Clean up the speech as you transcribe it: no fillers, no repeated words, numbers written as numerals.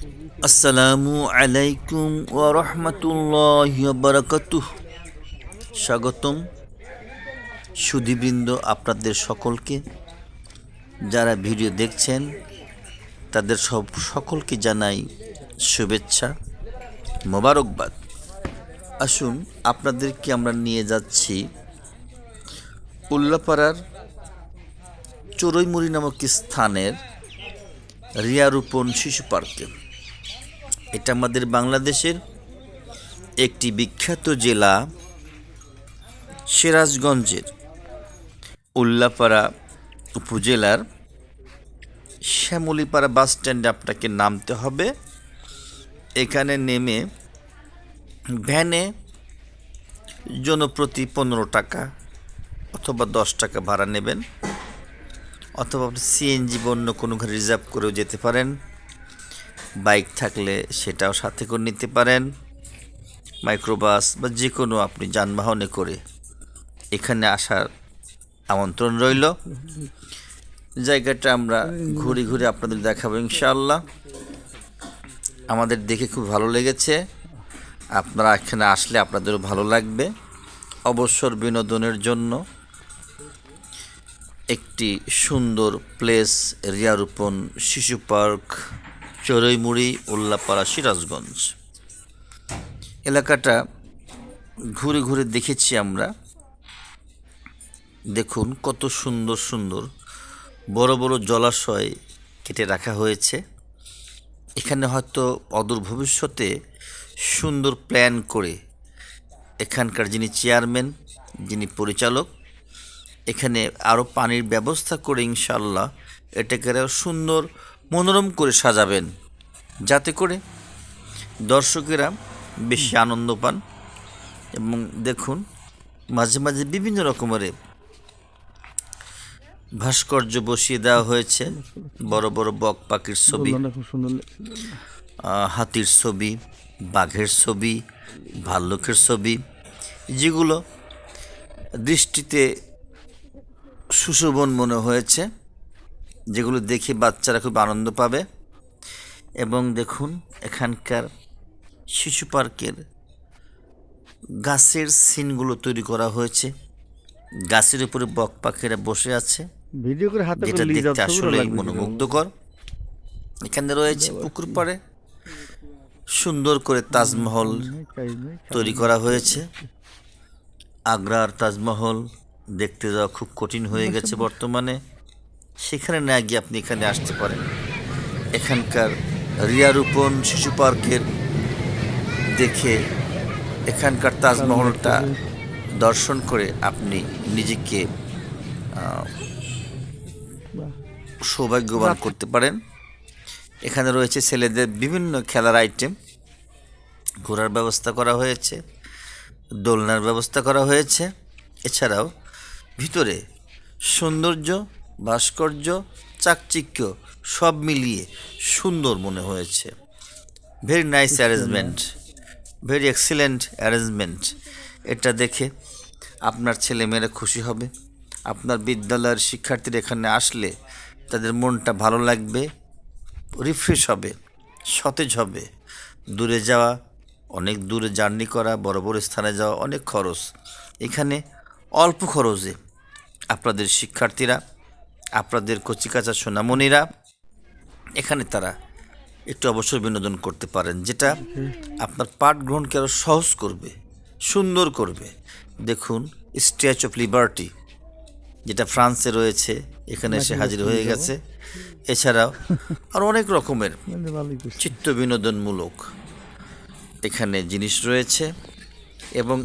আসসালামু আলাইকুম ওয়া রাহমাতুল্লাহি ওয়া বারাকাতুহ। স্বাগতম সুধীবৃন্দ, আপনাদের সকলকে যারা ভিডিও দেখছেন তাদের সকলকে জানাই শুভেচ্ছা, মোবারকবাদ। আসুন আপনাদেরকে আমরা নিয়ে যাচ্ছি উল্লাপাড়ার চড়ুইমুড়ি নামক স্থানের রিয়ারোপণ শিশু পার্কে। এটা আমাদের বাংলাদেশের একটি বিখ্যাত জেলা সিরাজগঞ্জের উল্লাপাড়া উপজেলার শ্যামলীপাড়া বাস স্ট্যান্ডে আপনাকে নামতে হবে। এখানে নেমে ভ্যানে জনপ্রতি 15 টাকা অথবা 10 টাকা ভাড়া নেবেন, অথবা আপনি সিএনজি বা অন্য কোনো গাড়ি রিজার্ভ করেও যেতে পারেন। বাইক থাকলে সেটাও সাথে করে নিতে পারেন, মাইক্রোবাস বা যে কোনো আপনি যানবাহনে করে এখানে আসার আমন্ত্রণ রইল। জায়গাটা আমরা ঘুরে ঘুরে আপনাদের দেখাবো ইনশাআল্লাহ। আমাদের দেখে খুব ভালো লেগেছে, আপনারা এখানে আসলে আপনাদেরও ভালো লাগবে। অবসর বিনোদনের জন্য একটি সুন্দর প্লেস রিয়ারোপণ শিশু পার্ক, চড়ুইমুড়ি, উল্লাপাড়া, সিরাজগঞ্জ। এলাকাটা ঘুরে ঘুরে দেখেছি আমরা। দেখুন কত সুন্দর সুন্দর বড় বড় জলাশয় কেটে রাখা হয়েছে। এখানে হয়তো অদূর ভবিষ্যতে সুন্দর প্ল্যান করে এখানকার যিনি চেয়ারম্যান, যিনি পরিচালক, এখানে আরও পানির ব্যবস্থা করে ইনশাল্লাহ এটাকে আরও সুন্দর মনোরম করে সাজাবেন, যাতে করে দর্শকেরা বেশি আনন্দ পান। এবং দেখুন মাঝে মাঝে বিভিন্ন রকমের ভাস্কর্য বসিয়ে দেওয়া হয়েছে, বড় বড় বক পাখির ছবি, হাতির ছবি, বাঘের ছবি, ভাল্লুকের ছবি, যেগুলো দৃষ্টিতে সুশোভন মনে হয়েছে, যেগুলো দেখে বাচ্চারা খুব আনন্দ পাবে। এবং দেখুন এখানকার শিশু পার্কের গাছের সিনগুলো তৈরি করা হয়েছে। গাছের উপরে বক পাখিরা বসে আছে, যেটা দেখতে আসলে মনোমুগ্ধকর। এখানে রয়েছে পুকুর পাড়ে সুন্দর করে তাজমহল তৈরি করা হয়েছে। আগ্রার তাজমহল দেখতে যাওয়া খুব কঠিন হয়ে গেছে বর্তমানে, সেখানে না গিয়ে আপনি এখানে আসতে পারেন। এখানকার রিয়ারোপণ শিশু পার্কের দেখে এখানকার তাজমহলটা দর্শন করে আপনি নিজেকে সৌভাগ্যবান করতে পারেন। এখানে রয়েছে ছেলেদের বিভিন্ন খেলার আইটেম, ঘোরার ব্যবস্থা করা হয়েছে, দোলনার ব্যবস্থা করা হয়েছে। এছাড়াও ভিতরে সৌন্দর্য, ভাস্কর্য, চাকচিক্য সব মিলিয়ে সুন্দর মনে হয়েছে। Very nice arrangement, very excellent arrangement. এটা দেখে আপনার ছেলেমেয়েরা খুশি হবে। আপনার বিদ্যালয়ের শিক্ষার্থীরা এখানে আসলে তাদের মনটা ভালো লাগবে, রিফ্রেশ হবে, সতেজ হবে। দূরে যাওয়া, অনেক দূরে জার্নি করা, বড় বড় স্থানে যাওয়া অনেক খরচ। এখানে অল্প খরচে আপনাদের শিক্ষার্থীরা, আপনাদের কচিকাঁচা সোনামণিরা এখানে তারা একটু অবসর বিনোদন করতে পারেন, যেটা আপনার পাঠ গ্রহণকে আরও সহজ করবে, সুন্দর করবে। দেখুন স্ট্যাচু অফ লিবার্টি, যেটা ফ্রান্সে রয়েছে, এখানে এসে হাজির হয়ে গেছে। এছাড়াও আর অনেক রকমের চিত্ত বিনোদনমূলক এখানে জিনিস রয়েছে। এবং